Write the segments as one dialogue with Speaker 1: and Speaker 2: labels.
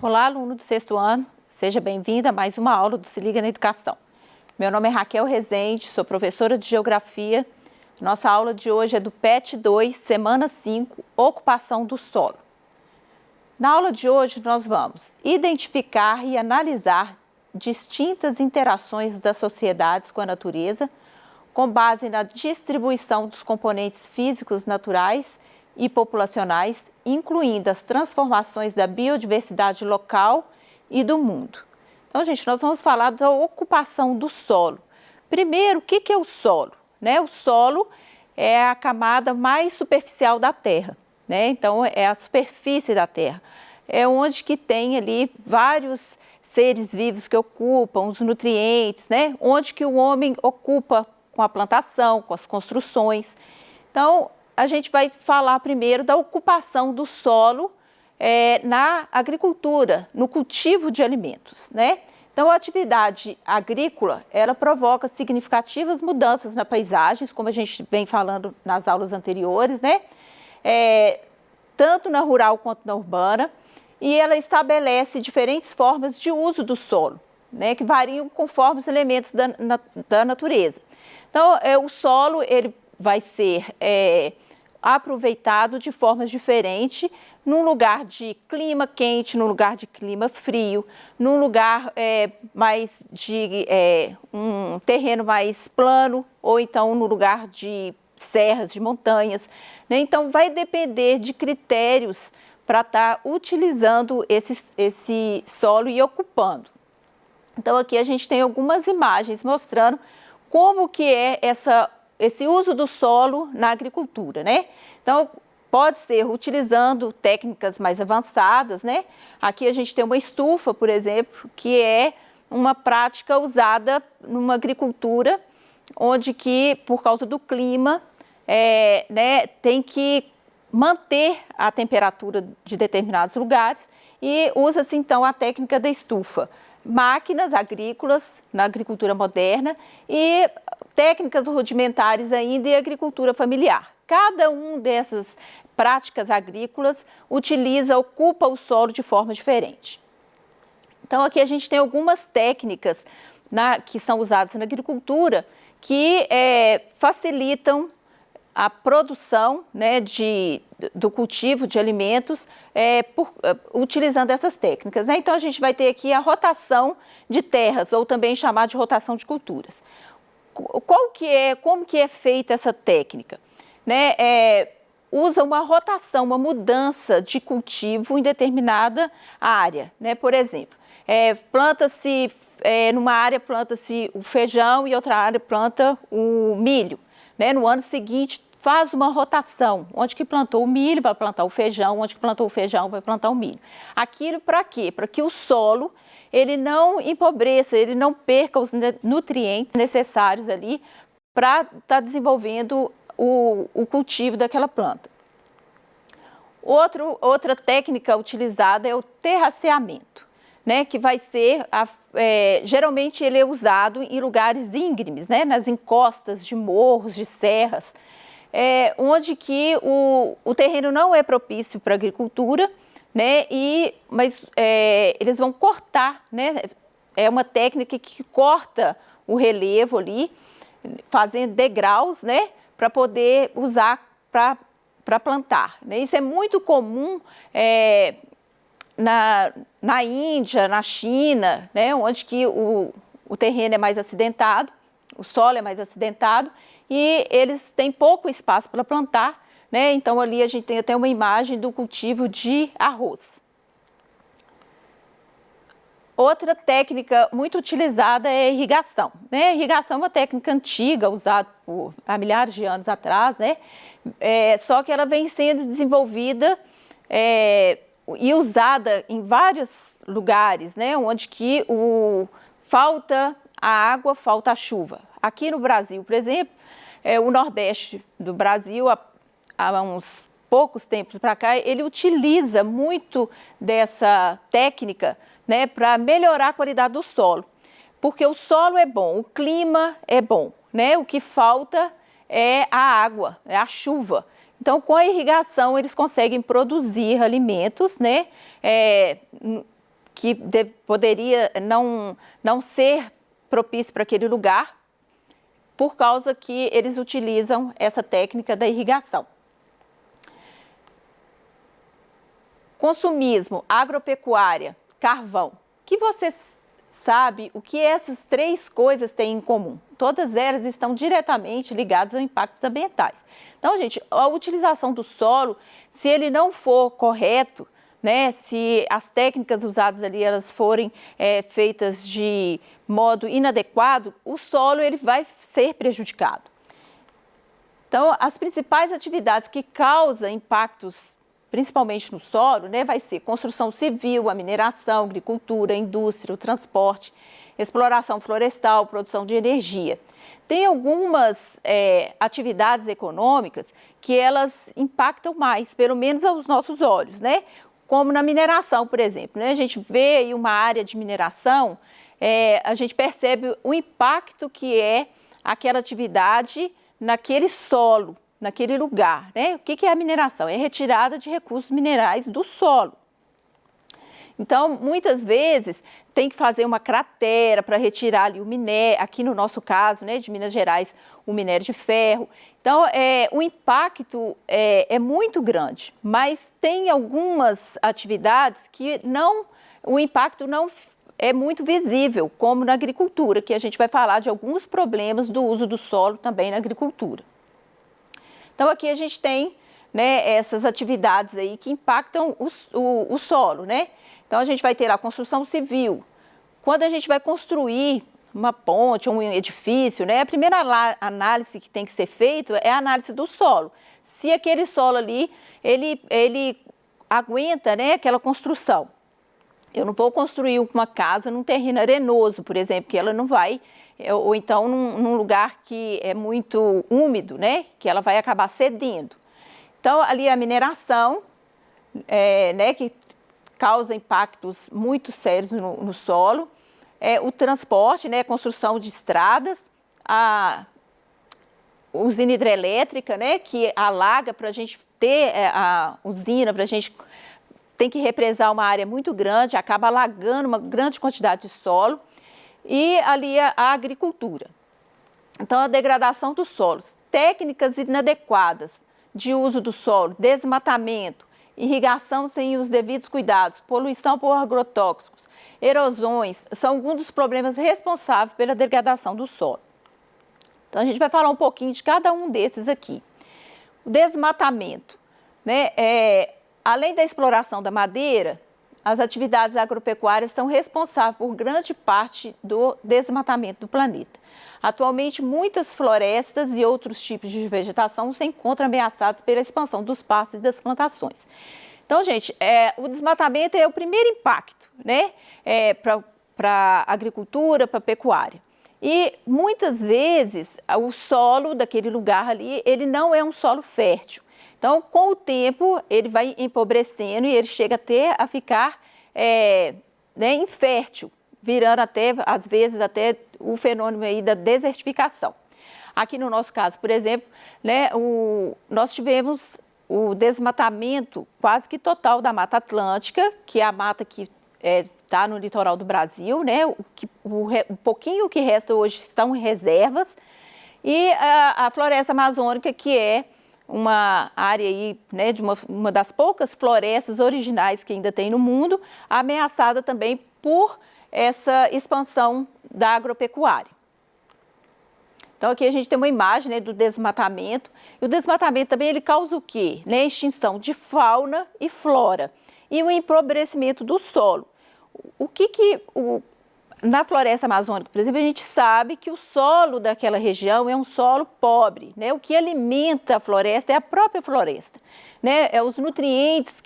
Speaker 1: Olá, aluno do sexto ano, seja bem-vindo a mais uma aula do Se Liga na Educação. Meu nome é Raquel Rezende, sou professora de Geografia. Nossa aula de hoje é do PET 2, semana 5, Ocupação do Solo. Na aula de hoje nós vamos identificar e analisar distintas interações das sociedades com a natureza, com base na distribuição dos componentes físicos naturais e populacionais, incluindo as transformações da biodiversidade local e do mundo. Então, gente, nós vamos falar da ocupação do solo. Primeiro, o que é o solo? O solo é a camada mais superficial da Terra, Então, é a superfície da Terra. É onde que tem ali vários seres vivos que ocupam os nutrientes, Onde que o homem ocupa com a plantação, com as construções. Então, a gente vai falar primeiro da ocupação do solo na agricultura, no cultivo de alimentos, Então, a atividade agrícola, ela provoca significativas mudanças na paisagem, como a gente vem falando nas aulas anteriores, Tanto na rural quanto na urbana, e ela estabelece diferentes formas de uso do solo, que variam conforme os elementos da natureza. Então, o solo, ele vai ser aproveitado de formas diferentes, num lugar de clima quente, num lugar de clima frio, num lugar mais de um terreno mais plano, ou então no lugar de serras, de montanhas, Então, vai depender de critérios para estar utilizando esse solo e ocupando. Então, aqui a gente tem algumas imagens mostrando como que é esse uso do solo na agricultura, Então, pode ser utilizando técnicas mais avançadas, Aqui a gente tem uma estufa, por exemplo, que é uma prática usada numa agricultura, onde que, por causa do clima, tem que manter a temperatura de determinados lugares e usa-se, então, a técnica da estufa. Máquinas agrícolas na agricultura moderna e técnicas rudimentares ainda em agricultura familiar. Cada uma dessas práticas agrícolas ocupa o solo de forma diferente. Então, aqui a gente tem algumas técnicas que são usadas na agricultura que facilitam a produção do cultivo de alimentos utilizando essas técnicas. Então, a gente vai ter aqui a rotação de terras, ou também chamada de rotação de culturas. Como que é feita essa técnica? Usa uma rotação, uma mudança de cultivo em determinada área. Por exemplo, planta-se, numa área planta-se o feijão e outra área planta o milho. No ano seguinte, faz uma rotação, onde que plantou o milho vai plantar o feijão, onde que plantou o feijão vai plantar o milho. Aquilo para quê? Para que o solo ele não empobreça, ele não perca os nutrientes necessários ali para estar desenvolvendo o cultivo daquela planta. Outra técnica utilizada é o terraceamento, que vai ser, geralmente ele é usado em lugares íngremes, nas encostas de morros, de serras, onde que o terreno não é propício para a agricultura, mas eles vão cortar, É uma técnica que corta o relevo ali, fazendo degraus, para poder usar para plantar. Isso é muito comum na Índia, na China, onde que o terreno é mais acidentado, o solo é mais acidentado e eles têm pouco espaço para plantar, Então, ali a gente tem até uma imagem do cultivo de arroz. Outra técnica muito utilizada é a irrigação. A irrigação é uma técnica antiga, usada há milhares de anos atrás, Só que ela vem sendo desenvolvida e usada em vários lugares, onde que falta a água, falta a chuva. Aqui no Brasil, por exemplo, o Nordeste do Brasil, há uns poucos tempos para cá, ele utiliza muito dessa técnica, para melhorar a qualidade do solo. Porque o solo é bom, o clima é bom, O que falta é a água, é a chuva. Então, com a irrigação, eles conseguem produzir alimentos, que poderia não ser propício para aquele lugar, por causa que eles utilizam essa técnica da irrigação. Consumismo, agropecuária, carvão. Que você sabe o que essas três coisas têm em comum? Todas elas estão diretamente ligadas a impactos ambientais. Então, gente, a utilização do solo, se ele não for correto, né, se as técnicas usadas ali elas forem feitas de modo inadequado, o solo ele vai ser prejudicado. Então, as principais atividades que causam impactos, principalmente no solo, né, vai ser construção civil, a mineração, agricultura, indústria, o transporte, exploração florestal, produção de energia. Tem algumas atividades econômicas que elas impactam mais, pelo menos aos nossos olhos, né? Como na mineração, por exemplo, né? A gente vê aí uma área de mineração, a gente percebe o impacto que é aquela atividade naquele solo, naquele lugar, né? O que é a mineração? É retirada de recursos minerais do solo. Então, muitas vezes, tem que fazer uma cratera para retirar ali o minério, aqui no nosso caso, né, de Minas Gerais, o minério de ferro. Então, o impacto é muito grande, mas tem algumas atividades que o impacto não é muito visível, como na agricultura, que a gente vai falar de alguns problemas do uso do solo também na agricultura. Então, aqui a gente tem, né, essas atividades aí que impactam o solo, né? Então, a gente vai ter a construção civil. Quando a gente vai construir uma ponte, um edifício, né, a primeira análise que tem que ser feita é a análise do solo. Se aquele solo ali, ele aguenta, né, aquela construção. Eu não vou construir uma casa num terreno arenoso, por exemplo, que ela não vai, ou então num lugar que é muito úmido, né, que ela vai acabar cedendo. Então, ali a mineração, né, que causa impactos muito sérios no solo, o transporte, né, construção de estradas, a usina hidrelétrica, né, que alaga para a gente ter a usina, para a gente tem que represar uma área muito grande, acaba alagando uma grande quantidade de solo, e ali a agricultura. Então, a degradação dos solos, técnicas inadequadas de uso do solo, desmatamento, irrigação sem os devidos cuidados, poluição por agrotóxicos, erosões, são alguns dos problemas responsáveis pela degradação do solo. Então, a gente vai falar um pouquinho de cada um desses aqui. O desmatamento, né? Além da exploração da madeira, as atividades agropecuárias são responsáveis por grande parte do desmatamento do planeta. Atualmente, muitas florestas e outros tipos de vegetação se encontram ameaçados pela expansão dos pastos e das plantações. Então, gente, o desmatamento é o primeiro impacto, né, para a agricultura, para a pecuária. E muitas vezes o solo daquele lugar ali, ele não é um solo fértil. Então, com o tempo, ele vai empobrecendo e ele chega até a ficar né, infértil, virando até, às vezes, até o fenômeno aí da desertificação. Aqui no nosso caso, por exemplo, né, nós tivemos o desmatamento quase que total da Mata Atlântica, que é a mata que está no litoral do Brasil, né, o pouquinho que resta hoje estão em reservas, e a floresta amazônica, que é uma área aí, né, de uma das poucas florestas originais que ainda tem no mundo, ameaçada também por essa expansão da agropecuária. Então, aqui a gente tem uma imagem, né, do desmatamento. E o desmatamento também ele causa o quê? Né? Extinção de fauna e flora e o empobrecimento do solo. Na floresta amazônica, por exemplo, a gente sabe que o solo daquela região é um solo pobre, né? O que alimenta a floresta é a própria floresta, né? É os nutrientes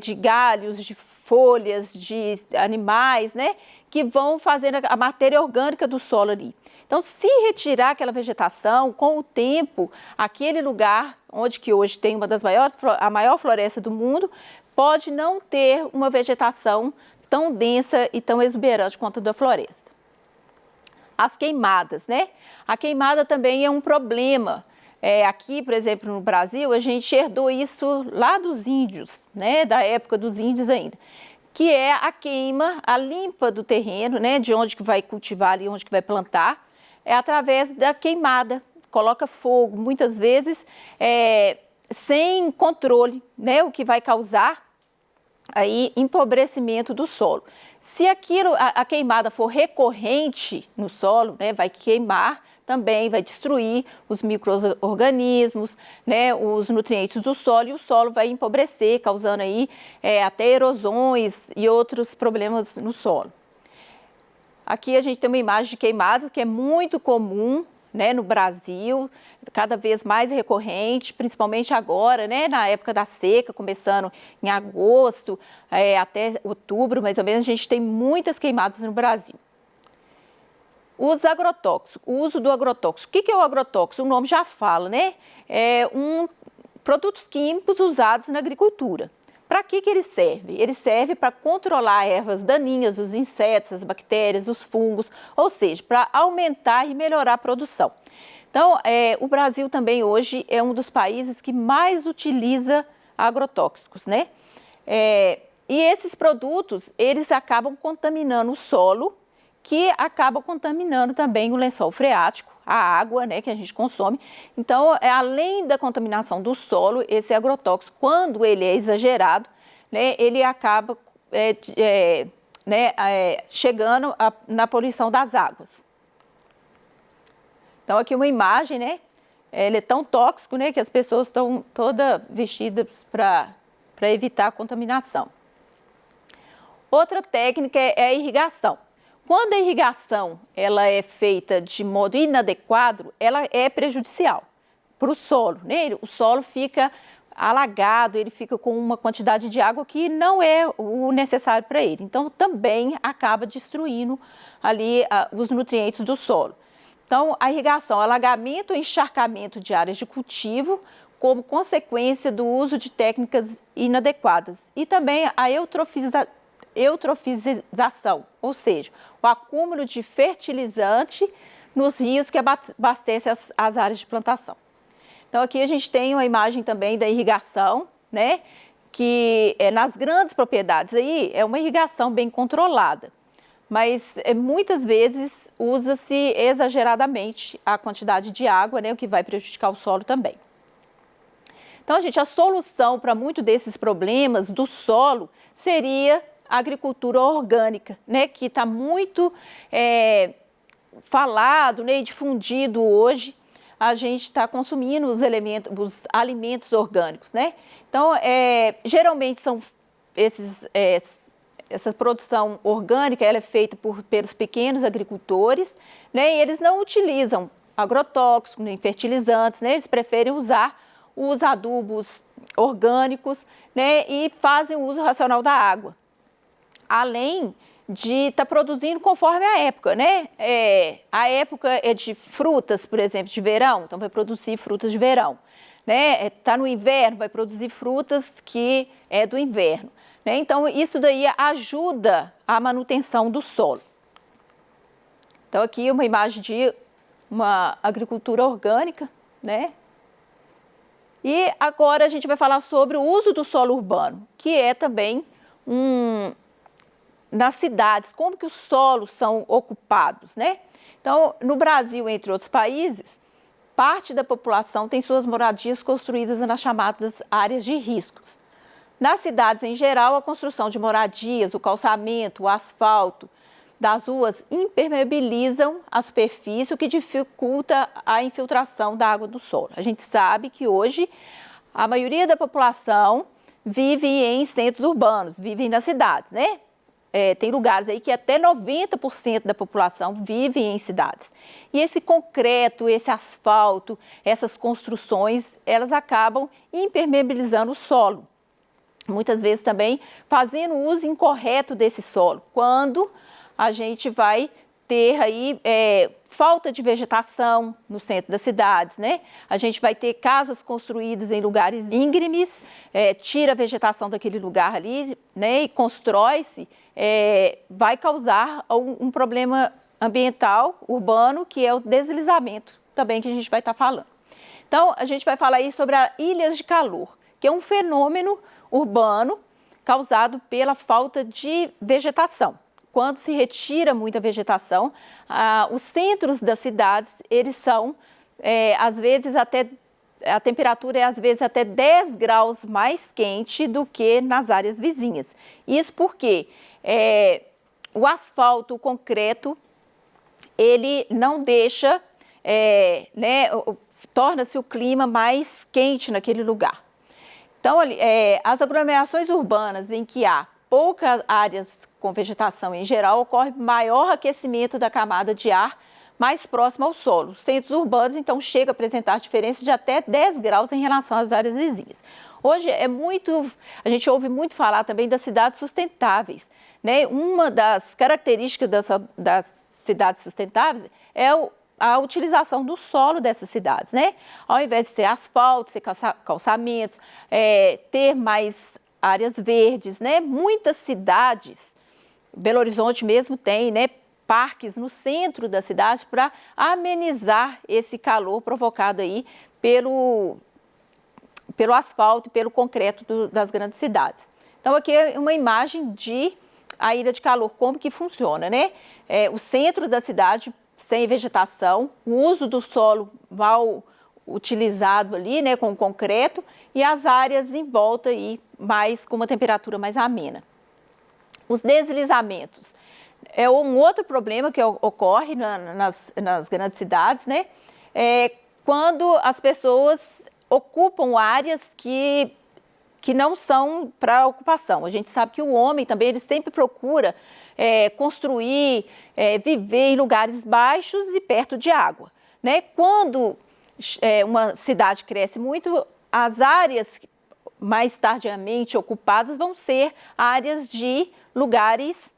Speaker 1: de galhos, de folhas, de animais, né? Que vão fazendo a matéria orgânica do solo ali. Então, se retirar aquela vegetação, com o tempo, aquele lugar onde que hoje tem a maior floresta do mundo, pode não ter uma vegetação tão densa e tão exuberante quanto a da floresta. As queimadas, né? A queimada também é um problema. Aqui, por exemplo, no Brasil, a gente herdou isso lá dos índios, né? Da época dos índios ainda. que é a queima, a limpa do terreno, né, de onde que vai cultivar ali, onde que vai plantar, é através da queimada. Coloca fogo, muitas vezes sem controle, né, o que vai causar aí empobrecimento do solo. Se aquilo, a queimada for recorrente no solo, né, vai queimar também, vai destruir os micro-organismos, né, os nutrientes do solo, e o solo vai empobrecer, causando aí até erosões e outros problemas no solo. Aqui a gente tem uma imagem de queimadas que é muito comum, né, no Brasil, cada vez mais recorrente, principalmente agora, né, na época da seca, começando em agosto até outubro, mais ou menos, a gente tem muitas queimadas no Brasil. Os agrotóxicos, o uso do agrotóxico. O que é o agrotóxico? O nome já fala, né? Produtos químicos usados na agricultura. Para que ele serve? Ele serve para controlar ervas daninhas, os insetos, as bactérias, os fungos, ou seja, para aumentar e melhorar a produção. Então, o Brasil também hoje é um dos países que mais utiliza agrotóxicos, né? E esses produtos, eles acabam contaminando o solo, que acaba contaminando também o lençol freático, a água, né, que a gente consome. Então, além da contaminação do solo, esse agrotóxico, quando ele é exagerado, né, ele acaba chegando na poluição das águas. Então, aqui uma imagem, né, ele é tão tóxico, né, que as pessoas estão todas vestidas para evitar a contaminação. Outra técnica é a irrigação. Quando a irrigação ela é feita de modo inadequado, ela é prejudicial para o solo, né? O solo fica alagado, ele fica com uma quantidade de água que não é o necessário para ele. Então, também acaba destruindo ali os nutrientes do solo. Então, a irrigação, alagamento e encharcamento de áreas de cultivo, como consequência do uso de técnicas inadequadas. E também a eutrofização, ou seja, o acúmulo de fertilizante nos rios que abastecem as áreas de plantação. Então, aqui a gente tem uma imagem também da irrigação, né, que nas grandes propriedades aí é uma irrigação bem controlada, mas muitas vezes usa-se exageradamente a quantidade de água, né, o que vai prejudicar o solo também. Então, gente, a solução para muitos desses problemas do solo seria a agricultura orgânica, né, que está muito falado, né, e difundido hoje. A gente está consumindo os alimentos orgânicos, né? Então, geralmente são essa produção orgânica, ela é feita pelos pequenos agricultores, né? E eles não utilizam agrotóxicos, nem fertilizantes, né? Eles preferem usar os adubos orgânicos, né? E fazem o uso racional da água. Além de estar produzindo conforme a época, né? A época é de frutas, por exemplo, de verão, então vai produzir frutas de verão, né? Está no inverno, vai produzir frutas que é do inverno, né? Então, isso daí ajuda a manutenção do solo. Então, aqui uma imagem de uma agricultura orgânica, né? E agora a gente vai falar sobre o uso do solo urbano, que é também nas cidades, como que os solos são ocupados, né? Então, no Brasil, entre outros países, parte da população tem suas moradias construídas nas chamadas áreas de riscos. Nas cidades, em geral, a construção de moradias, o calçamento, o asfalto das ruas impermeabilizam a superfície, o que dificulta a infiltração da água do solo. A gente sabe que hoje a maioria da população vive em centros urbanos, vive nas cidades, né? Tem lugares aí que até 90% da população vive em cidades. E esse concreto, esse asfalto, essas construções, elas acabam impermeabilizando o solo. Muitas vezes também fazendo uso incorreto desse solo, quando a gente vai ter aí falta de vegetação no centro das cidades, né? A gente vai ter casas construídas em lugares íngremes, tira a vegetação daquele lugar ali, né? E constrói-se, vai causar um problema ambiental, urbano, que é o deslizamento também que a gente vai estar falando. Então, a gente vai falar aí sobre as ilhas de calor, que é um fenômeno urbano causado pela falta de vegetação. Quando se retira muita vegetação, os centros das cidades, eles são, às vezes, a temperatura é às vezes até 10 graus mais quente do que nas áreas vizinhas. Isso porque o asfalto, o concreto, ele não deixa, torna-se o clima mais quente naquele lugar. Então, as aglomerações urbanas em que há poucas áreas com vegetação em geral, ocorre maior aquecimento da camada de ar mais próxima ao solo. Os centros urbanos, então, chegam a apresentar diferenças de até 10 graus em relação às áreas vizinhas. Hoje a gente ouve muito falar também das cidades sustentáveis, né? Uma das características das cidades sustentáveis é a utilização do solo dessas cidades, né? Ao invés de ser asfalto, ser calçamentos, ter mais áreas verdes, né? Muitas cidades, Belo Horizonte mesmo tem, né, parques no centro da cidade para amenizar esse calor provocado aí pelo asfalto e pelo concreto das grandes cidades. Então aqui é uma imagem de a ilha de calor, como que funciona, né? O centro da cidade sem vegetação, o uso do solo mal utilizado ali, né, com o concreto, e as áreas em volta aí com uma temperatura mais amena. Os deslizamentos é um outro problema que ocorre nas grandes cidades, né? Quando as pessoas ocupam áreas que não são para ocupação. A gente sabe que o homem também ele sempre procura construir, viver em lugares baixos e perto de água, né? Quando uma cidade cresce muito, as áreas mais tardiamente ocupadas vão ser áreas de lugares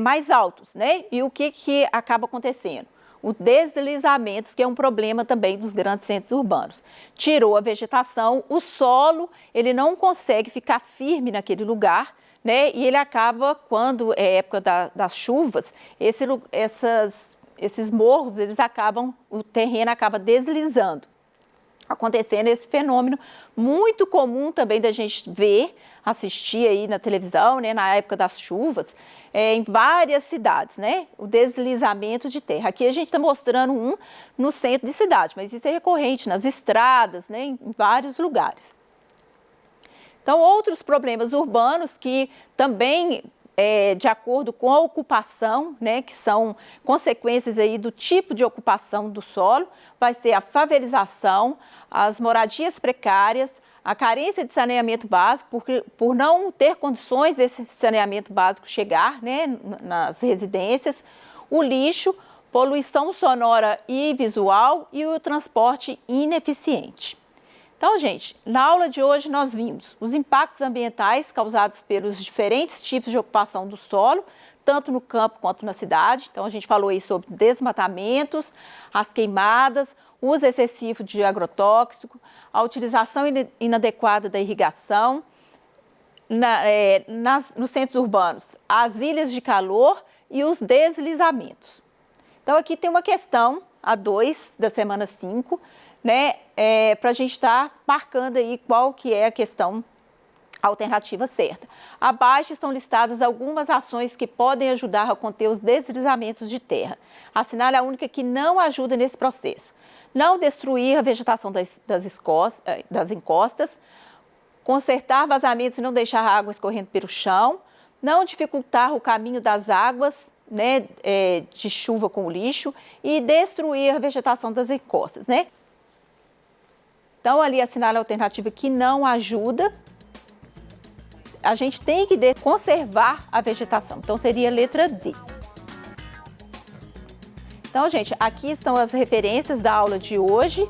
Speaker 1: mais altos, né? E o que acaba acontecendo? Os deslizamentos, que é um problema também dos grandes centros urbanos. Tirou a vegetação, o solo, ele não consegue ficar firme naquele lugar, né? E ele acaba, quando é época das chuvas, esses morros, o terreno acaba deslizando. Acontecendo esse fenômeno muito comum também da gente assistir aí na televisão, né, na época das chuvas, em várias cidades, né, o deslizamento de terra. Aqui a gente está mostrando um no centro de cidade, mas isso é recorrente nas estradas, né, em vários lugares. Então, outros problemas urbanos que também de acordo com a ocupação, né, que são consequências aí do tipo de ocupação do solo, vai ser a favelização, as moradias precárias, a carência de saneamento básico, por não ter condições desse saneamento básico chegar, né, nas residências, o lixo, poluição sonora e visual e o transporte ineficiente. Então, gente, na aula de hoje nós vimos os impactos ambientais causados pelos diferentes tipos de ocupação do solo, tanto no campo quanto na cidade. Então, a gente falou aí sobre desmatamentos, as queimadas, o uso excessivo de agrotóxico, a utilização inadequada da irrigação, nos centros urbanos, as ilhas de calor e os deslizamentos. Então, aqui tem uma questão, a 2 da semana 5, né, para a gente estar marcando aí qual que é a questão alternativa certa. Abaixo estão listadas algumas ações que podem ajudar a conter os deslizamentos de terra. Assinale a única que não ajuda nesse processo. Não destruir a vegetação das encostas, consertar vazamentos e não deixar a água escorrendo pelo chão, não dificultar o caminho das águas, né, de chuva com o lixo e destruir a vegetação das encostas, né? Então, ali assinale a alternativa que não ajuda. A gente tem que conservar a vegetação. Então, seria a letra D. Então, gente, aqui estão as referências da aula de hoje,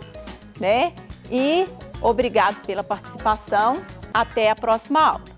Speaker 1: né? E obrigado pela participação. Até a próxima aula.